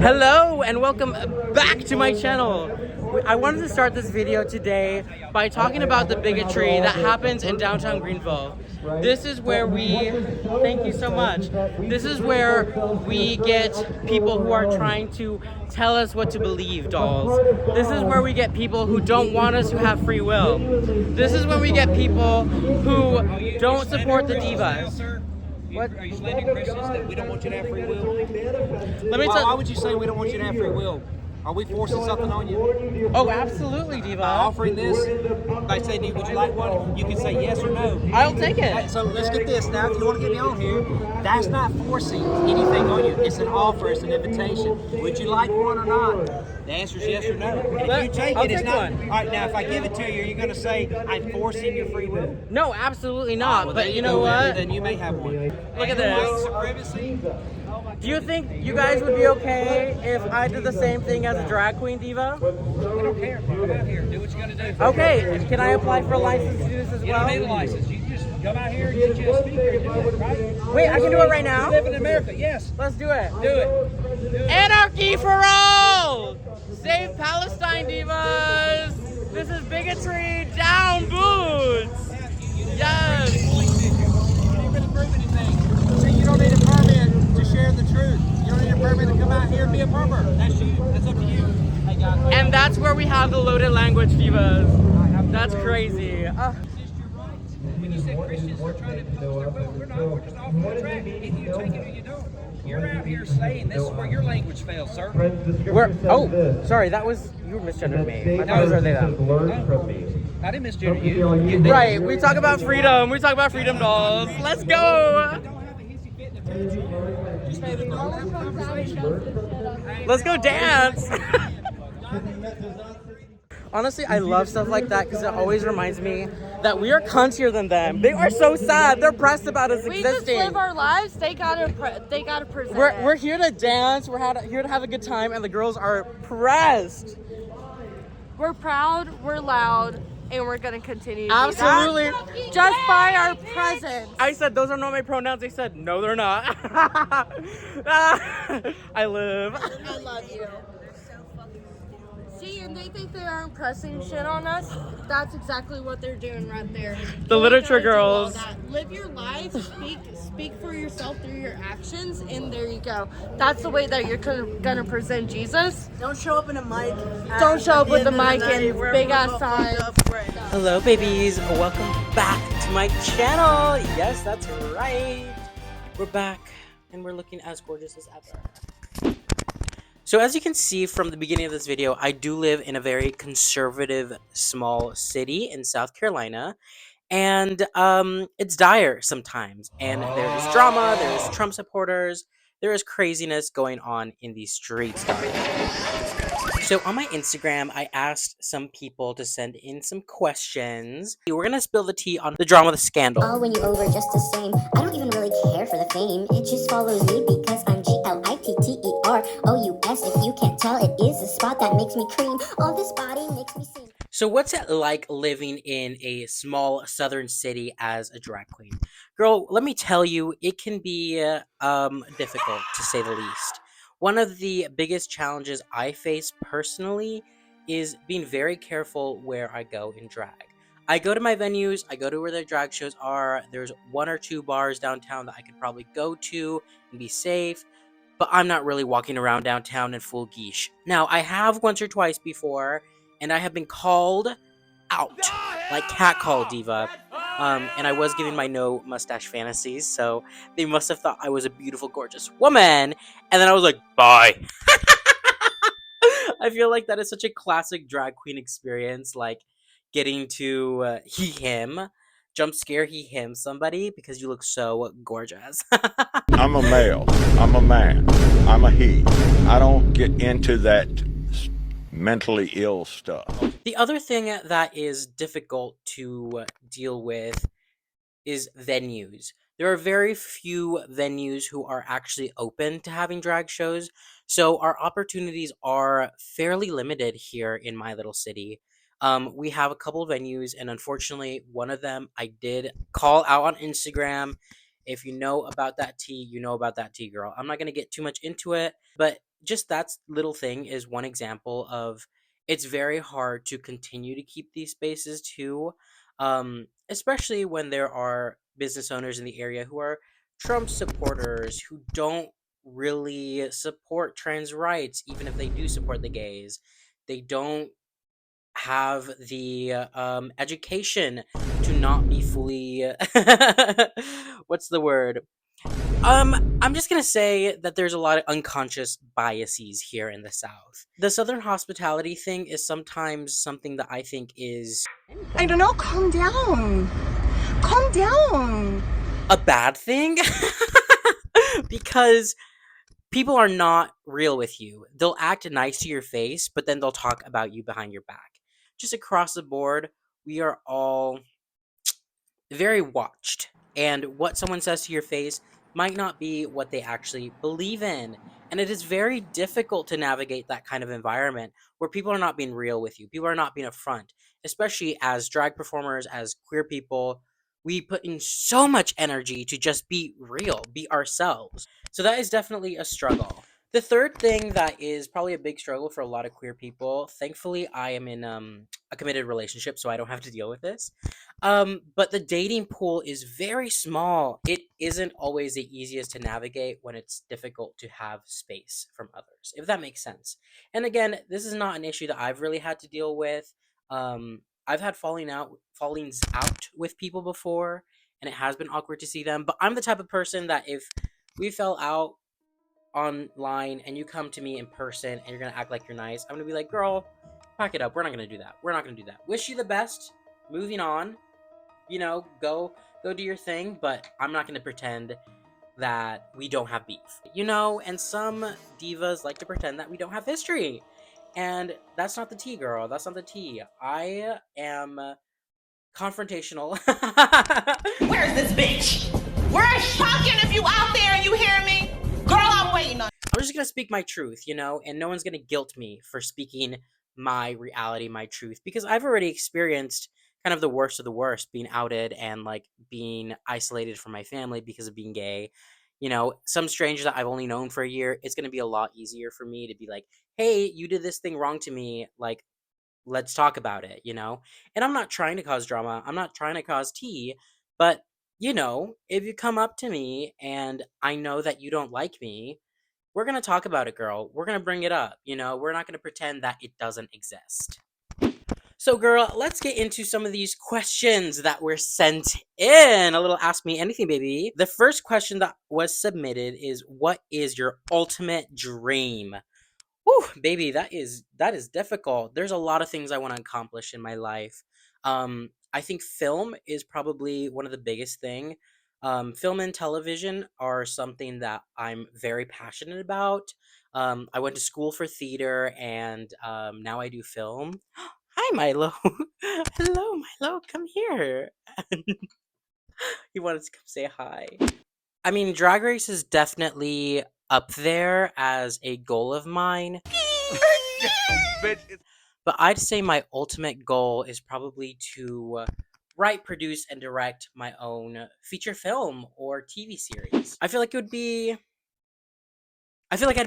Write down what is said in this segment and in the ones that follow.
Hello and welcome back to my channel. I wanted to start this video today by talking about the bigotry that happens in downtown Greenville. This is where thank you so much. This is where we get people who are trying to tell us what to believe, dolls. This is where we get people who don't want us to have free will. This is when we get people who don't support the divas. What? Are you slandering Christians that we don't want you to have free will? Why would you say we don't want you to have free will? Are we forcing something on you? Oh, absolutely, Diva. By offering this, by saying, would you like one? You can say yes or no. I'll take it. So let's get this. Now, if you want to get me on here, that's not forcing anything on you. It's an offer. It's an invitation. Would you like one or not? The answer is yes or no. And if you take it, it's not. All right, now, if I give it to you, you're going to say, I'm forcing your free will? No, absolutely not. Well, but you know what? Then you may have one. Look at this. Do you think you guys would be okay if I did the same thing as a drag queen diva? We don't care. Come out here. Do what you got to do. Okay. Can I apply for a license to do this as well? You don't need a license. You just come out here and get you a speaker and do it, right? Wait, I can do it right now? You live in America, yes. Let's do it. Do it. Anarchy for all! Save Palestine, divas! This is bigotry. Down boots! Yes! You don't need a permit to share the truth. You don't need a permit to come out here and be a pervert. That's you. That's up to you. Hey guys. And that's where we have the loaded language, divas. That's crazy. When you said Christians are trying to impose their will, we're not. We're just offering a track. Either you take it or you don't. You're out here saying this is where your language fails, sir. Sorry, that was, you misgendered me. I thought it was they them. I didn't misgender you. Right, we talk about freedom. We talk about freedom, dolls. Let's go. Let's go dance. Honestly, I love stuff like that because it always reminds me that we are cuntier than them. They are so sad. They're pressed about us existing. We just live our lives. They gotta present. We're here to dance. We're here to have a good time, and the girls are pressed. We're proud. We're loud. And we're gonna continue to Absolutely. do that just by our presence. I said those are not my pronouns. They said no, they're not. I live. I love you. See, and they think they aren't pressing shit on us. That's exactly what they're doing right there. The literature girls. Live your life. Speak for yourself through your actions, and there you go. That's the way that you're gonna present Jesus. Don't show up in a mic. Don't show up with the mic and big ass sign. Hello, babies. Welcome back to my channel. Yes, that's right. We're back, and we're looking as gorgeous as ever. So as you can see from the beginning of this video, I do live in a very conservative small city in South Carolina. And it's dire sometimes. And there's drama, there's Trump supporters, there is craziness going on in these streets. So on my Instagram, I asked some people to send in some questions. We're going to spill the tea on the drama, the scandal. Oh, when you over just the same. I don't even really care for the fame. It just follows me because I'm GLITTEROUS. If you can't tell, it is a spot that makes me cream. All this body makes me sing. So what's it like living in a small southern city as a drag queen? Girl, let me tell you, it can be difficult to say the least. One of the biggest challenges I face personally is being very careful where I go in drag. I go to my venues, I go to where the drag shows are. There's 1 or 2 bars downtown that I could probably go to and be safe, but I'm not really walking around downtown in full geesh. Now, I have once or twice before, and I have been called out, like catcall diva. And I was giving my no mustache fantasies, so they must have thought I was a beautiful, gorgeous woman. And then I was like, bye. I feel like that is such a classic drag queen experience, like getting to he, him, jump scare he, him somebody because you look so gorgeous. I'm a male. I'm a man. I'm a he. I don't get into that mentally ill stuff. The other thing that is difficult to deal with is venues. There are very few venues who are actually open to having drag shows, so our opportunities are fairly limited here in my little city. We have a couple of venues, and unfortunately, one of them I did call out on Instagram. If you know about that tea, you know about that tea, girl. I'm not going to get too much into it, but just that little thing is one example of it's very hard to continue to keep these spaces too, especially when there are business owners in the area who are Trump supporters who don't really support trans rights, even if they do support the gays. They don't have the education to not be fully what's the word, I'm just gonna say that there's a lot of unconscious biases here in the South. The Southern hospitality thing is sometimes something that I think is I don't know, calm down. Calm down. a bad thing because people are not real with you. They'll act nice to your face, but then they'll talk about you behind your back. Just across the board, we are all very watched, and what someone says to your face might not be what they actually believe in. And it is very difficult to navigate that kind of environment where people are not being real with you, people are not being upfront, especially as drag performers, as queer people. We put in so much energy to just be real, be ourselves. So that is definitely a struggle. The third thing that is probably a big struggle for a lot of queer people, thankfully I am in a committed relationship, so I don't have to deal with this. But the dating pool is very small. It isn't always the easiest to navigate when it's difficult to have space from others, if that makes sense. And again, this is not an issue that I've really had to deal with. I've had fallings out with people before, and it has been awkward to see them. But I'm the type of person that if we fell out online and you come to me in person and you're gonna act like you're nice, I'm gonna be like, girl, pack it up. We're not gonna do that. We're not gonna do that. Wish you the best. Moving on. Go do your thing, but I'm not gonna pretend that we don't have beef. And some divas like to pretend that we don't have history. And that's not the tea, girl. That's not the tea. I am confrontational. Where's this bitch? Where's Pumpkin if you out there and you hear me? Girl, I'm waiting on. I'm just gonna speak my truth, and no one's gonna guilt me for speaking my reality, my truth, because I've already experienced kind of the worst of the worst, being outed and like being isolated from my family because of being gay. Some stranger that I've only known for a year, it's gonna be a lot easier for me to be like, hey, you did this thing wrong to me, like, let's talk about it. And I'm not trying to cause drama, I'm not trying to cause tea, but if you come up to me and I know that you don't like me, we're going to talk about it, girl. We're going to bring it up. We're not going to pretend that it doesn't exist. So, girl, let's get into some of these questions that were sent in. A little Ask Me Anything, baby. The first question that was submitted is, what is your ultimate dream? Whew, baby, that is difficult. There's a lot of things I want to accomplish in my life. I think film is probably one of the biggest thing. Film and television are something that I'm very passionate about. I went to school for theater, and now I do film. Hi, Milo. Hello, Milo. Come here. He wanted to come say hi. I mean, Drag Race is definitely up there as a goal of mine. But I'd say my ultimate goal is probably to write, produce, and direct my own feature film or TV series. I feel like I'd be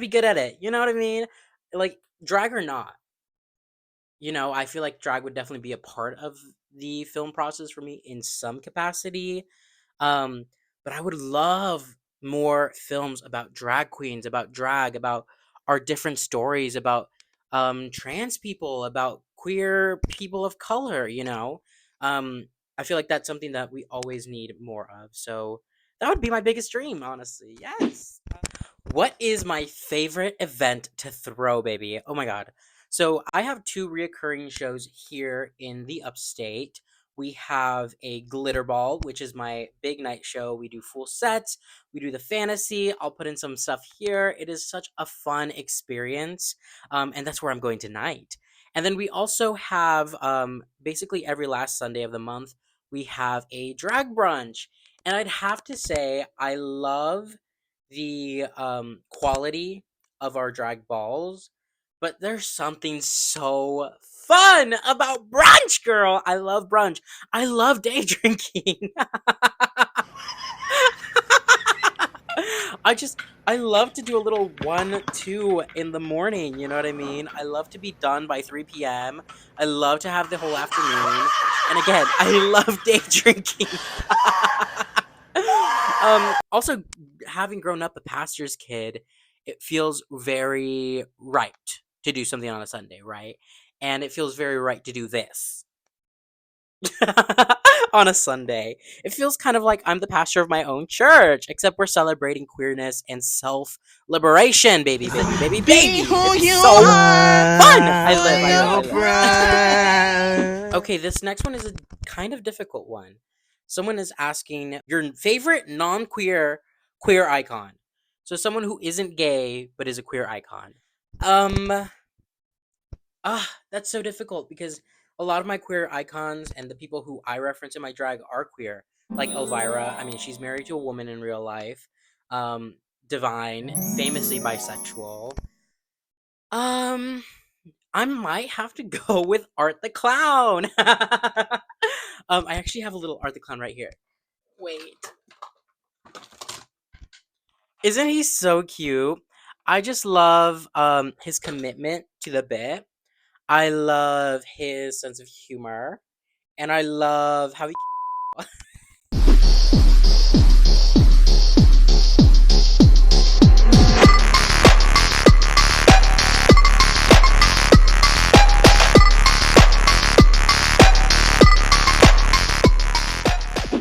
good at it. You know what I mean? Like, drag or not. I feel like drag would definitely be a part of the film process for me in some capacity. Um, but I would love more films about drag queens, about drag, about our different stories, about trans people, about queer people of color. I feel like that's something that we always need more of. So that would be my biggest dream, honestly. Yes. What is my favorite event to throw, baby? Oh my god. So I have two reoccurring shows here in the upstate. We have a glitter ball, which is my big night show. We do full sets, we do the fantasy. I'll put in some stuff here. It is such a fun experience. And that's where I'm going tonight. And then we also have basically every last Sunday of the month, we have a drag brunch. And I'd have to say, I love the quality of our drag balls, but there's something so fun about brunch, girl. I love brunch. I love day drinking. I just I love to do a little 1, 2 in the morning, you know what I mean? I love to be done by 3 p.m. I love to have the whole afternoon. And again, I love day drinking. Also, having grown up a pastor's kid, it feels very right to do something on a Sunday, right? And it feels very right to do this on a Sunday. It feels kind of like I'm the pastor of my own church, except we're celebrating queerness and self liberation, baby, baby, baby, Be baby. who It's you so are. fun. I live, For I live, your I live. pride. Okay, this next one is a kind of difficult one. Someone is asking your favorite non-queer queer icon. So someone who isn't gay but is a queer icon. Um that's so difficult because a lot of my queer icons and the people who I reference in my drag are queer. Like Elvira, I mean, she's married to a woman in real life. Um, Divine, famously bisexual. Um, I might have to go with Art the Clown. I actually have a little Art the Clown right here. Wait, isn't he so cute? I just love his commitment to the bit. I love his sense of humor, and I love how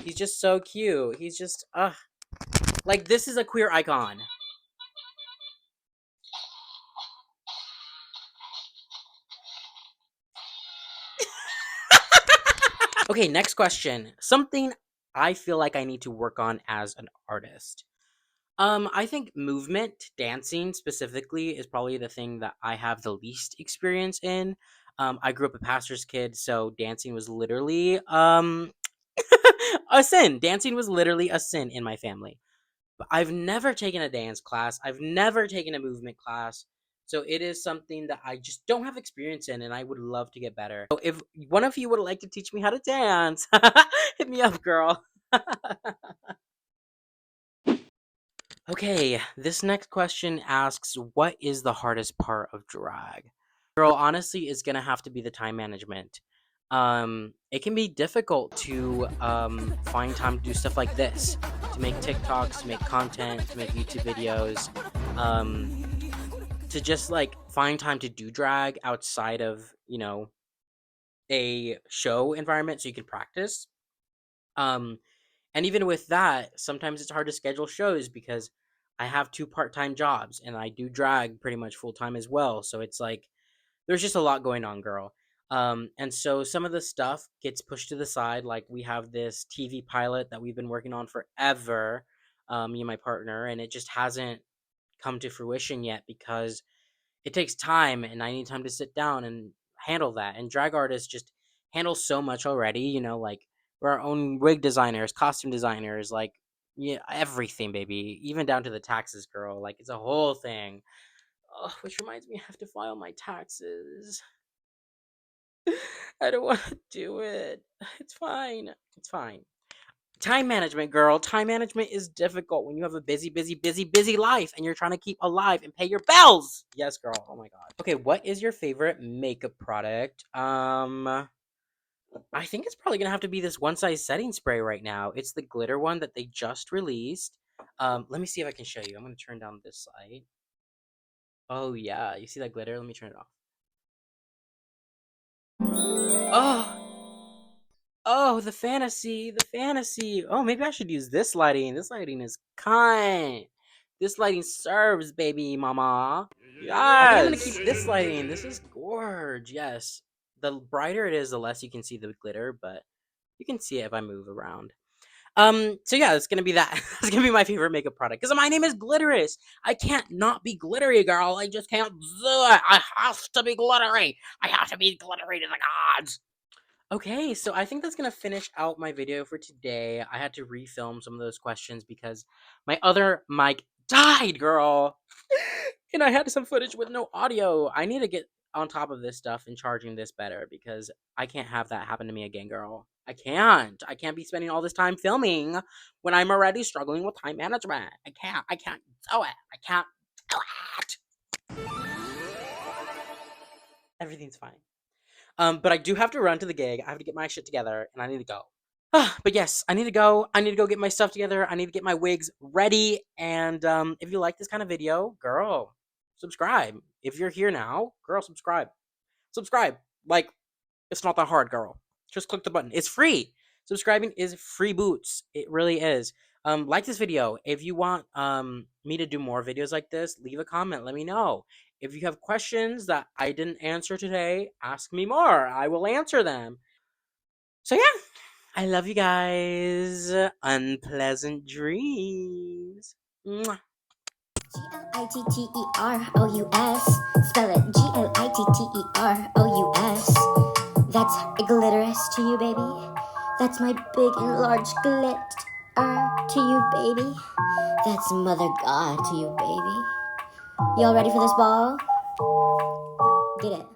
he's just so cute. He's just like this is a queer icon. Okay, next question. Something I feel like I need to work on as an artist. I think movement, dancing specifically, is probably the thing that I have the least experience in. I grew up a pastor's kid, so dancing was literally a sin. Dancing was literally a sin in my family. But I've never taken a dance class. I've never taken a movement class. So it is something that I just don't have experience in and I would love to get better. So if one of you would like to teach me how to dance, hit me up, girl. Okay, this next question asks, what is the hardest part of drag? Girl, honestly, it's gonna have to be the time management. It can be difficult to find time to do stuff like this, to make TikToks, to make content, to make YouTube videos, to just like find time to do drag outside of a show environment so you can practice. Um, and even with that, sometimes it's hard to schedule shows because I have two part-time jobs and I do drag pretty much full time as well. So it's like there's just a lot going on, girl. And so some of the stuff gets pushed to the side. Like we have this TV pilot that we've been working on forever, me and my partner, and it just hasn't come to fruition yet because it takes time and I need time to sit down and handle that. And drag artists just handle so much already, like we're our own wig designers, costume designers, like yeah, everything, baby, even down to the taxes, girl. Like it's a whole thing. Ugh, which reminds me, I have to file my taxes. I don't want to do it. It's fine. It's fine. Time management, girl. Time management is difficult when you have a busy, busy, busy, busy life and you're trying to keep alive and pay your bills. Yes, girl. Oh my god. Okay, what is your favorite makeup product? I think it's probably gonna have to be this one size setting spray right now. It's the glitter one that they just released. Let me see if I can show you. I'm gonna turn down this light. Oh yeah, you see that glitter? Let me turn it off. Oh, oh, the fantasy, the fantasy. Oh, maybe I should use this lighting. This lighting is kind. This lighting serves, baby mama. I think I'm gonna keep this lighting. This is gorge. Yes. The brighter it is, the less you can see the glitter, but you can see it if I move around. So yeah, it's gonna be that. It's gonna be my favorite makeup product. Because my name is Glitterous. I can't not be glittery, girl. I just can't do it. I have to be glittery. I have to be glittery to the gods. Okay, so I think that's gonna finish out my video for today. I had to refilm some of those questions because my other mic died, girl. And I had some footage with no audio. I need to get on top of this stuff and charging this better because I can't have that happen to me again, girl. I can't be spending all this time filming when I'm already struggling with time management. I can't do it. I can't do it. Everything's fine. But I do have to run to the gig. I have to get my shit together, and I need to go. But yes, I need to go. I need to go get my stuff together. I need to get my wigs ready. And if you like this kind of video, girl, subscribe. If you're here now, girl, subscribe. Subscribe. Like, it's not that hard, girl. Just click the button. It's free. Subscribing is free boots. It really is. Like this video. If you want me to do more videos like this, leave a comment. Let me know. If you have questions that I didn't answer today, ask me more. I will answer them. So yeah, I love you guys. Unpleasant dreams. Mwah. Glitterous. Spell it Glitterous. That's glitterous to you, baby. That's my big and large glitter to you, baby. That's Mother God to you, baby. Y'all ready for this ball? Get it.